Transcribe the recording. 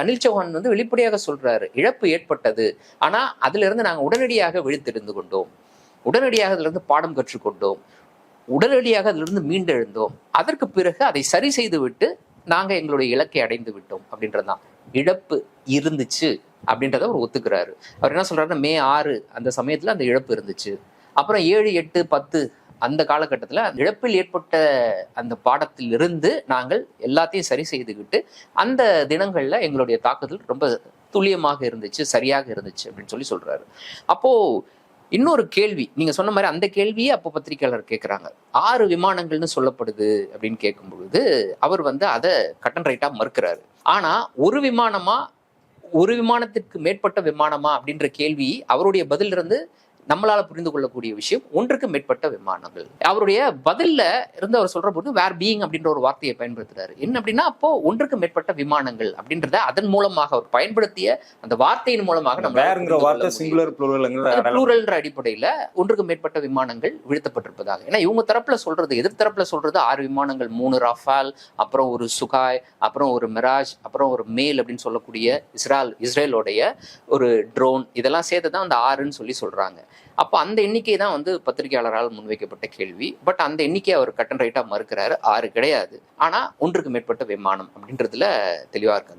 அனில் சௌஹான் வந்து வெளிப்படையாக சொல்றாரு, இழப்பு ஏற்பட்டது, ஆனா அதுல இருந்து நாங்க உடனடியாக விழித்தெழுந்து கொண்டோம், உடனடியாக அதுல இருந்து பாடம் கற்றுக்கொண்டோம், உடனடியாக அதிலிருந்து மீண்டெழுந்தோம், அதற்கு பிறகு அதை சரி செய்து விட்டு நாங்க எங்களுடைய இலக்கை அடைந்து விட்டோம் அப்படின்றதுதான். இழப்பு இருந்துச்சு அப்படின்றத அவர் ஒத்துக்கிறாரு. அவர் என்ன சொல்றாருன்னா, மே 6 அந்த சமயத்துல அந்த இழப்பு இருந்துச்சு, அப்புறம் 7, 8, 10 அந்த காலகட்டத்தில் அந்த இழப்பில் ஏற்பட்ட அந்த பாடத்தில் இருந்து நாங்கள் எல்லாத்தையும் சரி செய்துக்கிட்டு அந்த தினங்கள்ல எங்களுடைய தாக்குதல் ரொம்ப துல்லியமாக இருந்துச்சு, சரியாக இருந்துச்சு அப்படின்னு சொல்லி சொல்றாரு. அப்போ இன்னொரு கேள்வி, நீங்க சொன்ன மாதிரி அந்த கேள்வியே அப்போ பத்திரிகையாளர் கேட்கிறாங்க. 6 விமானங்கள்னு சொல்லப்படுது அப்படின்னு கேட்கும் பொழுது அவர் வந்து அதை கட் அண்ட் ரைட்டா மறுக்கிறாரு. ஆனா ஒரு விமானமா, ஒரு விமானத்திற்கு மேற்பட்ட விமானமா அப்படின்ற கேள்வி அவருடைய பதில் இருந்து நம்மளால புரிந்து கொள்ளக்கூடிய விஷயம், ஒன்றுக்கு மேற்பட்ட விமானங்கள். அவருடைய பதில்ல இருந்து அவர் சொல்ற போது வேர் பீயிங் அப்படின்ற ஒரு வார்த்தையை பயன்படுத்துறாரு. என்ன அப்படின்னா, அப்போ ஒன்றுக்கு மேற்பட்ட விமானங்கள் அப்படின்றத அதன் மூலமாக அவர் பயன்படுத்திய அந்த வார்த்தையின் மூலமாக நம்ம ப்ளூரல்ன்ற அடிப்படையில ஒன்றுக்கு மேற்பட்ட விமானங்கள் வீழ்த்தப்பட்டிருப்பதாக. ஏன்னா இவங்க தரப்புல சொல்றது, எதிர் தரப்புல சொல்றது 6 விமானங்கள், 3 ரஃபால், அப்புறம் ஒரு சுகாய், அப்புறம் ஒரு மிராஜ், அப்புறம் ஒரு மேல் அப்படின்னு சொல்லக்கூடிய இஸ்ரேலோடைய ஒரு ட்ரோன், இதெல்லாம் சேர்த்து தான் அந்த 6ன்னு சொல்லி சொல்றாங்க. அப்போ அந்த எண்ணிக்கை தான் வந்து பத்திரிகையாளரால் முன்வைக்கப்பட்ட கேள்வி. பட் அந்த எண்ணிக்கையை அவர் கட் அண்ட் ரைட்டா மறுக்கிறாரு. 6 கிடையாது, ஆனா ஒன்றுக்கு மேற்பட்ட விமானம் அப்படின்றதுல தெளிவா இருக்காங்க.